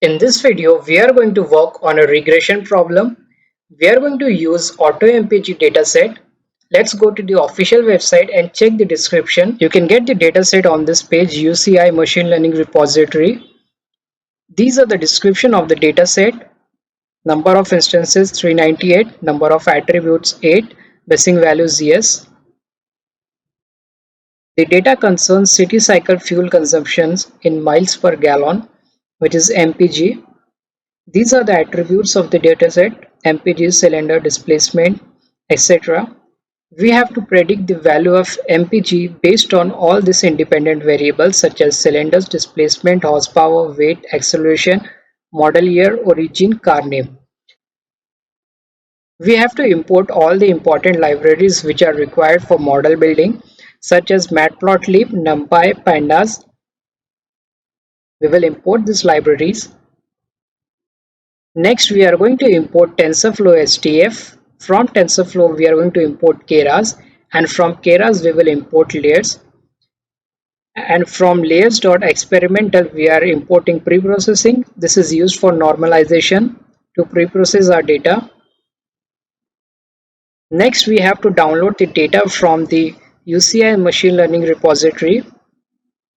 In this video, we are going to work on a regression problem. We are going to use AutoMPG dataset. Let's go to the official website and check the description. You can get the dataset on this page, UCI Machine Learning Repository. These are the description of the dataset. Number of instances 398, number of attributes 8, missing values yes. The data concerns city cycle fuel consumptions in miles per gallon, which is MPG. These are the attributes of the dataset: MPG, cylinder, displacement, etc. We have to predict the value of MPG based on all these independent variables such as cylinders, displacement, horsepower, weight, acceleration, model year, origin, car name. We have to import all the important libraries which are required for model building such as Matplotlib, NumPy, Pandas. We will import these libraries. Next, we are going to import TensorFlow STF. From TensorFlow, we are going to import Keras, and from Keras, we will import layers. And from layers.experimental, we are importing preprocessing. This is used for normalization to preprocess our data. Next, we have to download the data from the UCI machine learning repository.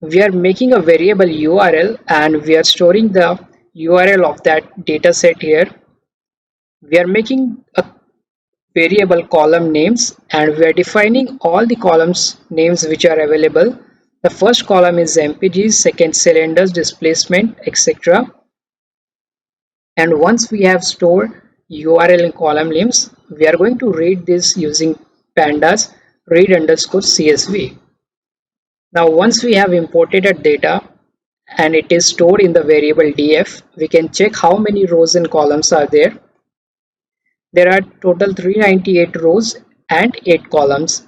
We are making a variable URL and we are storing the URL of that data set here. We are making a variable column names and we are defining all the columns names which are available. The first column is MPGs, second cylinders, displacement, etc. And once we have stored URL in column names, we are going to read this using pandas read underscore CSV. Now once we have imported a data and it is stored in the variable df, we can check how many rows and columns are there. There are total 398 rows and 8 columns.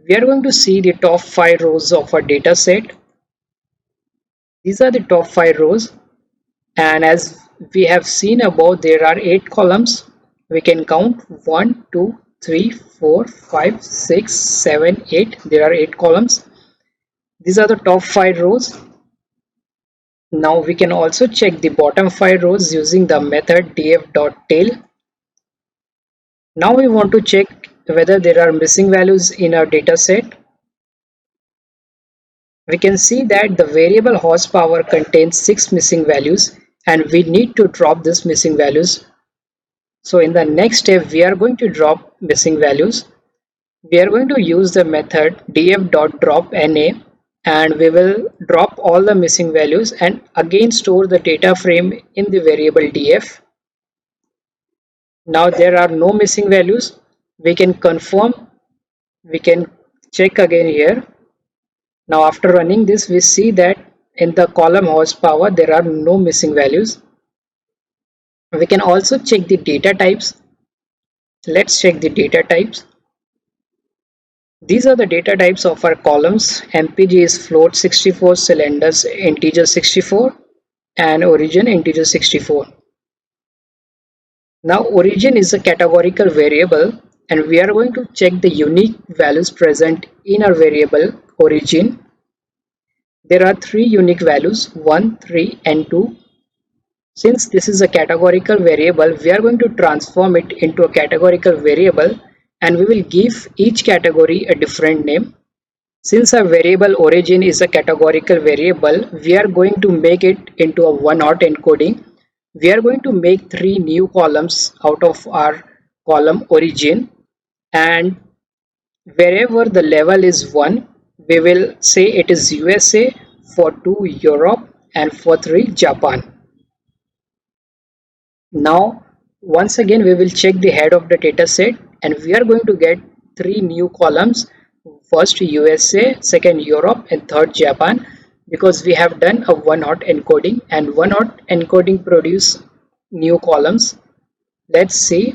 We are going to see the top 5 rows of our data set. These are the top 5 rows, and as we have seen above, there are 8 columns. We can count 1, 2, 3, 4, 5, 6, 7, 8. There are 8 columns. These are the top 5 rows. Now we can also check the bottom 5 rows using the method df.tail. Now we want to check whether there are missing values in our data set. We can see that the variable horsepower contains 6 missing values and we need to drop these missing values. So in the next step, we are going to drop missing values. We are going to use the method df.dropNA and we will drop all the missing values and again store the data frame in the variable df. Now there are no missing values. We can confirm, we can check again here. Now after running this, we see that in the column horsepower there are no missing values. We can also check the data types. Let's check the data types. These are the data types of our columns. MPG is float 64, cylinders integer 64 and origin integer 64. Now origin is a categorical variable and we are going to check the unique values present in our variable origin. There are 3 unique values, 1, 3 and 2. Since this is a categorical variable, we are going to transform it into a categorical variable and we will give each category a different name. Since our variable origin is a categorical variable, we are going to make it into a one-hot encoding. We are going to make 3 new columns out of our column origin, and wherever the level is 1, we will say it is USA, for 2 Europe, and for 3 Japan. Now once again we will check the head of the data set and we are going to get 3 new columns: first USA, second Europe, and third Japan, because we have done a one-hot encoding and one-hot encoding produce new columns. Let's see.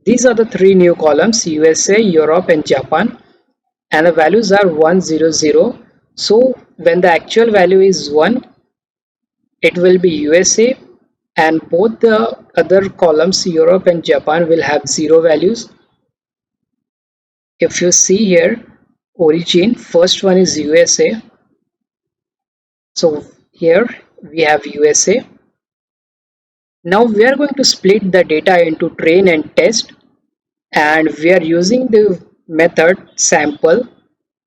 These are the 3 new columns: USA, Europe, and Japan, and the values are 1, 0, 0. So when the actual value is 1, it will be USA, and both the other columns Europe and Japan will have 0 values. If you see here, origin, first one is USA, So here we have USA. Now we are going to split the data into train and test, and we are using the method sample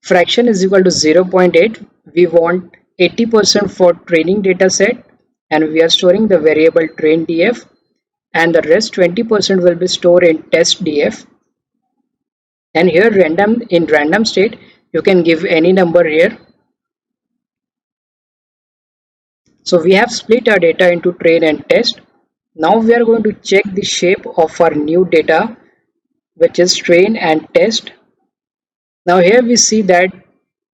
fraction is equal to 0.8. We want 80% for training data set, and we are storing the variable train df, and the rest 20% will be stored in test df. And here random in random state you can give any number here. So we have split our data into train and test. Now we are going to check the shape of our new data, which is train and test. Now here we see that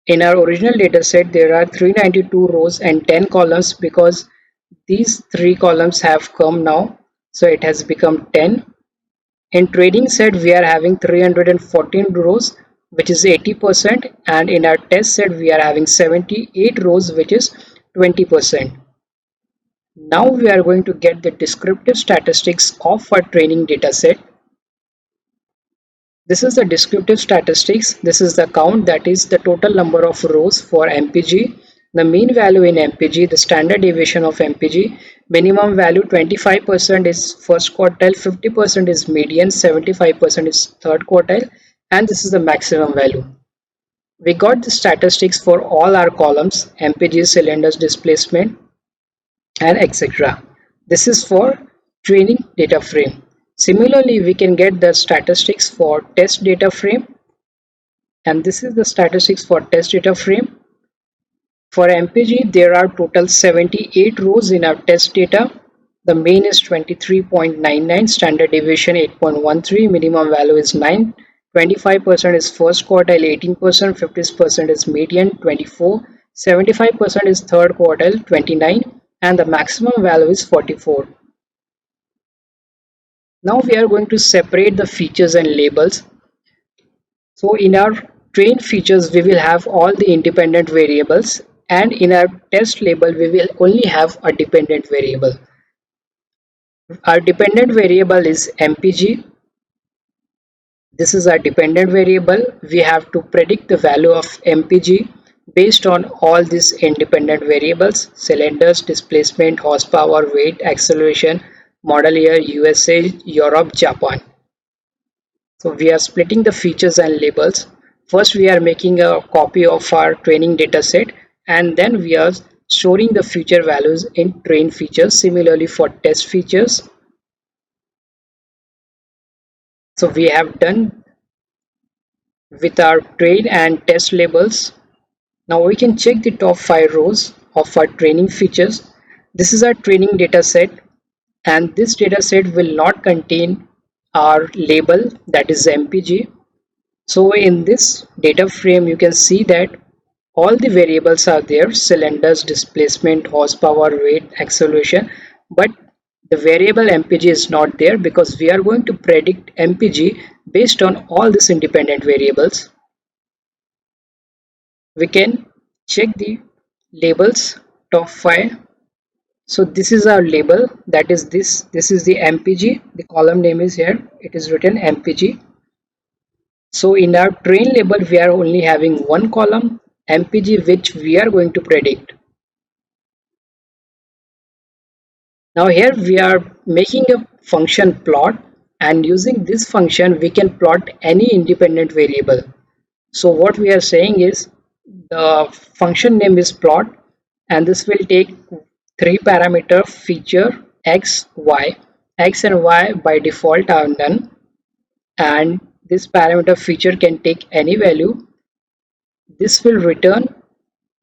in our original data set there are 392 rows and 10 columns, because these three columns have come now, so it has become 10. In training set we are having 314 rows, which is 80%, and in our test set we are having 78 rows, which is 20%. Now we are going to get the descriptive statistics of our training data set. This is the descriptive statistics. This is the count, that is the total number of rows for MPG, the mean value in MPG, the standard deviation of MPG, minimum value 25% is first quartile, 50% is median, 75% is third quartile, and this is the maximum value. We got the statistics for all our columns, MPG, cylinders, displacement, and etc. This is for training data frame. Similarly, we can get the statistics for test data frame, and this is the statistics for test data frame. For MPG, there are total 78 rows in our test data. The mean is 23.99, standard deviation 8.13, minimum value is 9, 25% is first quartile, 18%, 50% is median, 24, 75% is third quartile, 29, and the maximum value is 44. Now we are going to separate the features and labels. So in our train features we will have all the independent variables, and in our test label we will only have a dependent variable. Our dependent variable is MPG. This is our dependent variable. We have to predict the value of MPG based on all these independent variables: cylinders, displacement, horsepower, weight, acceleration, model year, USA, Europe, Japan. So we are splitting the features and labels. First we are making a copy of our training data set, and then we are storing the feature values in train features. Similarly for test features. So we have done with our train and test labels. Now we can check the top 5 rows of our training features. This is our training data set, and this data set will not contain our label, that is MPG. So in this data frame you can see that all the variables are there: cylinders, displacement, horsepower, weight, acceleration, but the variable MPG is not there, because we are going to predict MPG based on all these independent variables. We can check the labels, top 5. So this is our label, that is this is the MPG. The column name is here, it is written MPG. So in our train label we are only having one column, MPG, which we are going to predict. Now here we are making a function plot, and using this function we can plot any independent variable. So what we are saying is the function name is plot, and this will take 3-parameter feature x, y. X and y by default are none, and this parameter feature can take any value. This will return,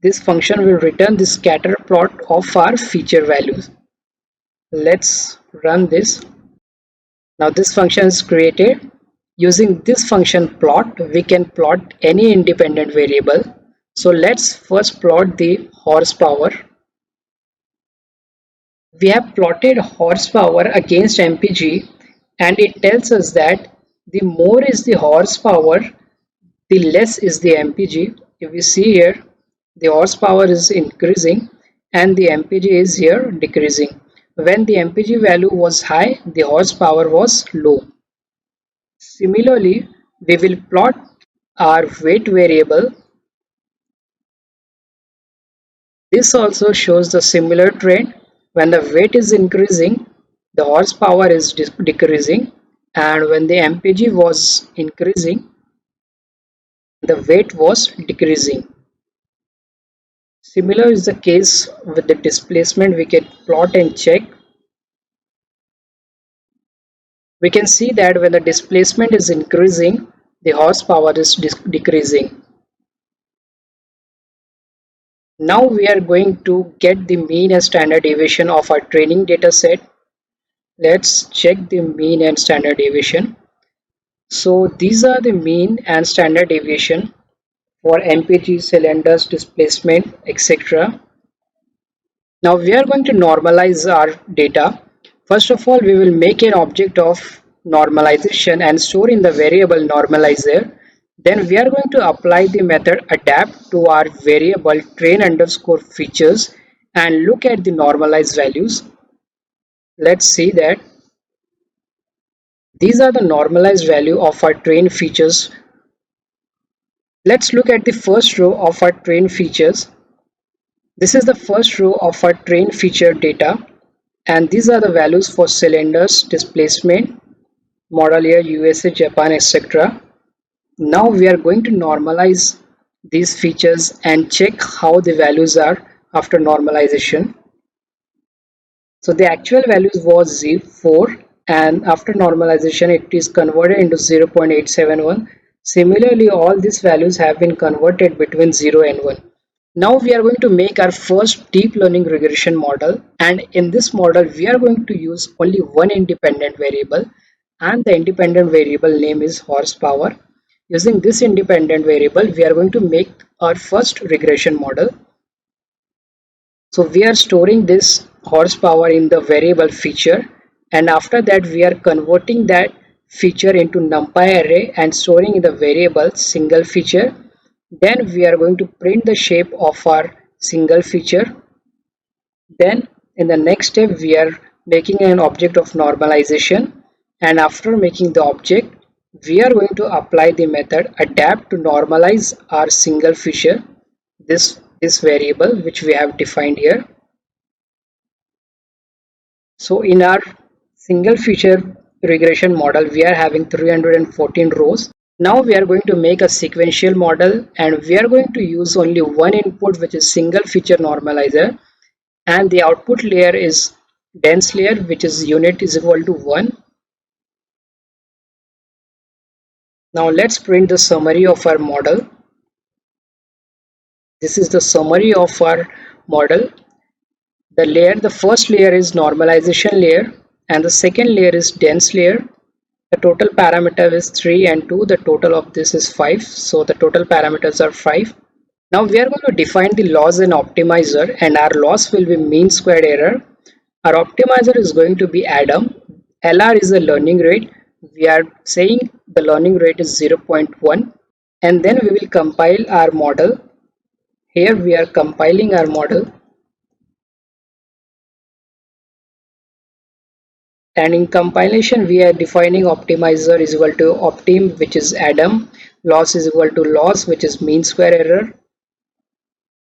this function will return the scatter plot of our feature values. Let's run this. Now this function is created. Using this function plot, we can plot any independent variable. So let's first plot the horsepower. We have plotted horsepower against MPG, and it tells us that the more is the horsepower, the less is the MPG. If we see here, the horsepower is increasing and the MPG is here decreasing. When the MPG value was high, the horsepower was low. Similarly, we will plot our weight variable. This also shows the similar trend. When the weight is increasing, the horsepower is decreasing, and when the mpg was increasing, the weight was decreasing. Similar is the case with the displacement. We can plot and check. We can see that when the displacement is increasing, the horsepower is decreasing. Now we are going to get the mean and standard deviation of our training data set. Let's check the mean and standard deviation. So these are the mean and standard deviation for mpg, cylinders, displacement, etc. Now we are going to normalize our data. First of all, we will make an object of normalization and store in the variable normalizer. Then we are going to apply the method adapt to our variable train underscore features and look at the normalized values. Let's see that these are the normalized value of our train features. Let's look at the first row of our train features. This is the first row of our train feature data, and these are the values for cylinders, displacement, model year, USA, Japan, etc. Now we are going to normalize these features and check how the values are after normalization. So the actual values was 4, and after normalization it is converted into 0.871. Similarly, all these values have been converted between 0 and 1. Now we are going to make our first deep learning regression model, and in this model we are going to use only one independent variable, and the independent variable name is horsepower. Using this independent variable we are going to make our first regression model. So we are storing this horsepower in the variable feature, and after that we are converting that feature into numpy array and storing in the variable single feature. Then we are going to print the shape of our single feature. Then in the next step we are making an object of normalization, and after making the object we are going to apply the method adapt to normalize our single feature, this variable which we have defined here. So in our single feature regression model we are having 314 rows. Now we are going to make a sequential model, and we are going to use only one input, which is single feature normalizer, and the output layer is dense layer, which is unit is equal to 1. Now let's print the summary of our model. This is the summary of our model. The first layer is normalization layer, and the second layer is dense layer. The total parameter is 3 and 2. The total of this is 5. So the total parameters are 5. Now we are going to define the loss in optimizer, and our loss will be mean squared error. Our optimizer is going to be Adam. LR is the learning rate. We are saying the learning rate is 0.1, and then we will compile our model. Here we are compiling our model, and in compilation we are defining optimizer is equal to optim, which is Adam, loss is equal to loss, which is mean square error.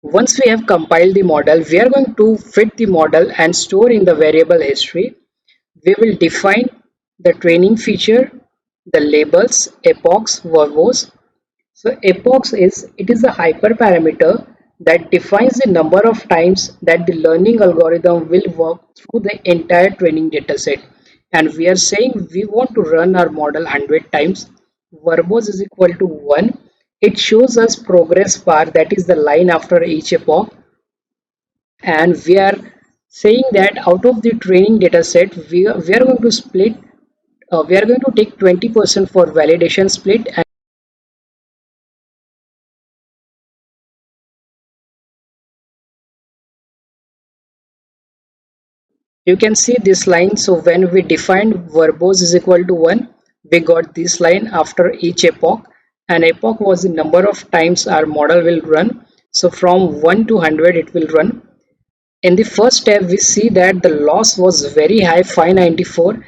Once we have compiled the model, we are going to fit the model and store in the variable history. We will define the training feature, the labels, epochs, verbose. So epochs is a hyperparameter that defines the number of times that the learning algorithm will work through the entire training dataset. And we are saying we want to run our model 100 times. Verbose is equal to 1. It shows us progress bar, that is the line after each epoch. And we are saying that out of the training dataset, we are going to split, we are going to take 20% for validation split. And you can see this line. So when we defined verbose is equal to 1, we got this line after each epoch, and epoch was the number of times our model will run. So from 1 to 100 it will run. In the first step we see that the loss was very high, 594,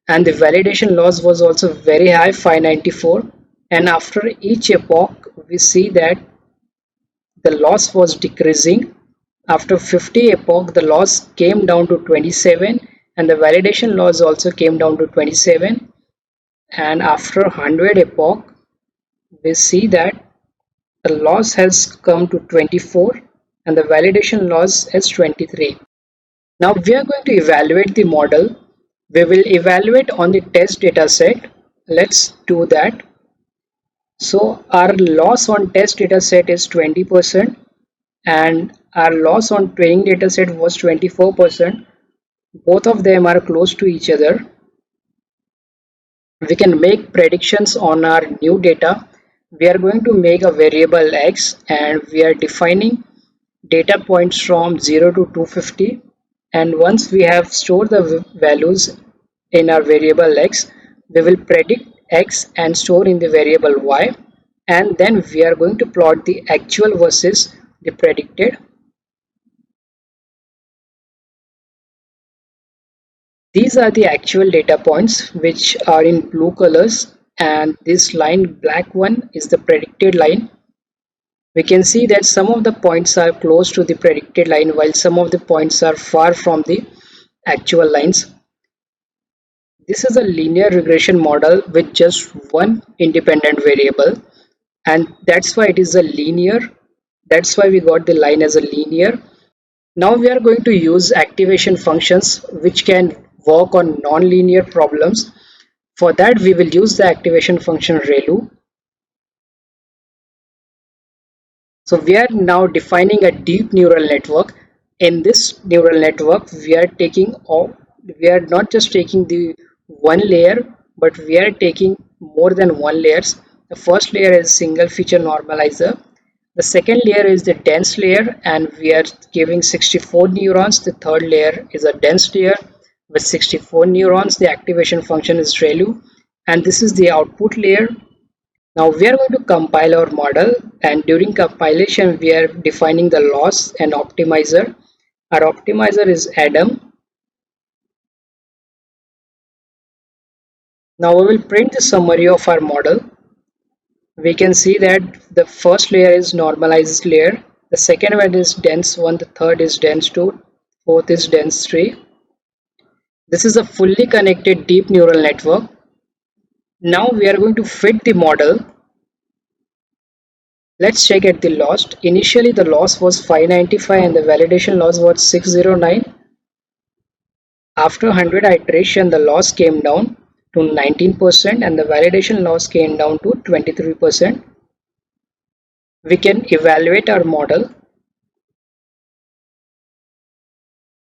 and the validation loss was also very high, 594. And after each epoch we see that the loss was decreasing, After 50 epoch, the loss came down to 27 and the validation loss also came down to 27. And after 100 epoch, we see that the loss has come to 24 and the validation loss is 23. Now we are going to evaluate the model. We will evaluate on the test data set. Let's do that. So our loss on test data set is 20% and our loss on training data set was 24%. Both of them are close to each other. We can make predictions on our new data. We are going to make a variable x and we are defining data points from 0 to 250, and once we have stored the values in our variable x, we will predict x and store in the variable y, and then we are going to plot the actual versus the predicted. These are the actual data points which are in blue colors, and this line black one is the predicted line. We can see that some of the points are close to the predicted line while some of the points are far from the actual lines. This is a linear regression model with just one independent variable, and that's why it is a linear. That's why we got the line as a linear. Now we are going to use activation functions which can work on non-linear problems. For that we will use the activation function ReLU. So we are now defining a deep neural network. In this neural network, we are not just taking the one layer, but we are taking more than one layers. The first layer is single feature normalizer. The second layer is the dense layer, and we are giving 64 neurons. The third layer is a dense layer with 64 neurons. The activation function is ReLU, and this is the output layer. Now we are going to compile our model, and during compilation we are defining the loss and optimizer. Our optimizer is Adam. Now we will print the summary of our model. We can see that the first layer is normalized layer, the second one is dense 1, the third is dense 2, fourth is dense 3. This is a fully connected deep neural network. Now we are going to fit the model. Let's check at the loss. Initially the loss was 595 and the validation loss was 609. After 100 iteration, the loss came down to 19% and the validation loss came down to 23%. We can evaluate our model.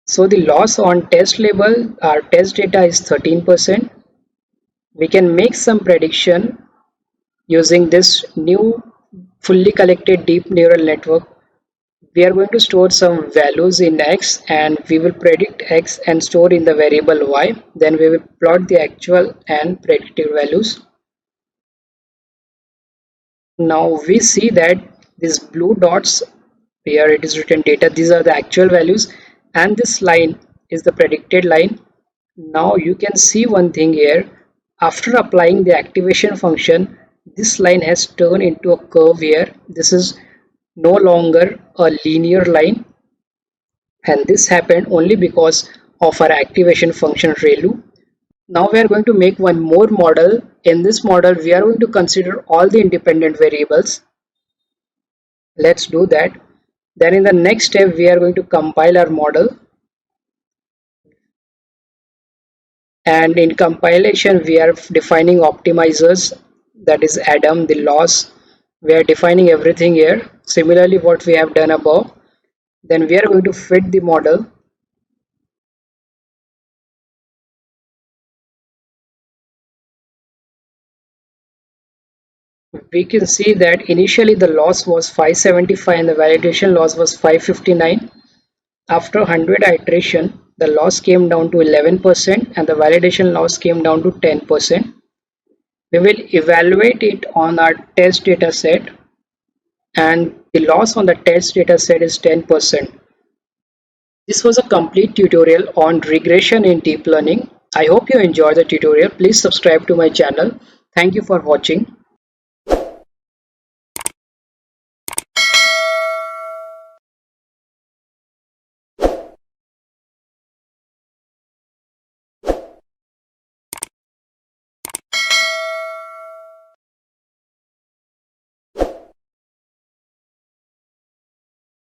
So the loss on test label, our test data is 13%. We can make some prediction using this new fully collected deep neural network. We are going to store some values in x and we will predict x and store in the variable y. Then we will plot the actual and predicted values. Now we see that these blue dots, here it is written data, these are the actual values, and this line is the predicted line. Now you can see one thing here. After applying the activation function, this line has turned into a curve here. This is no longer a linear line, and this happened only because of our activation function ReLU. Now we are going to make one more model. In this model we are going to consider all the independent variables. Let's do that. Then in the next step we are going to compile our model, and in compilation we are defining optimizers, that is Adam, the loss. We are defining everything here similarly what we have done above. Then we are going to fit the model. We can see that initially the loss was 575 and the validation loss was 559. After 100 iteration, the loss came down to 11% and the validation loss came down to 10%. We will evaluate it on our test data set, and the loss on the test data set is 10%. This was a complete tutorial on regression in deep learning. I hope you enjoyed the tutorial. Please subscribe to my channel. Thank you for watching.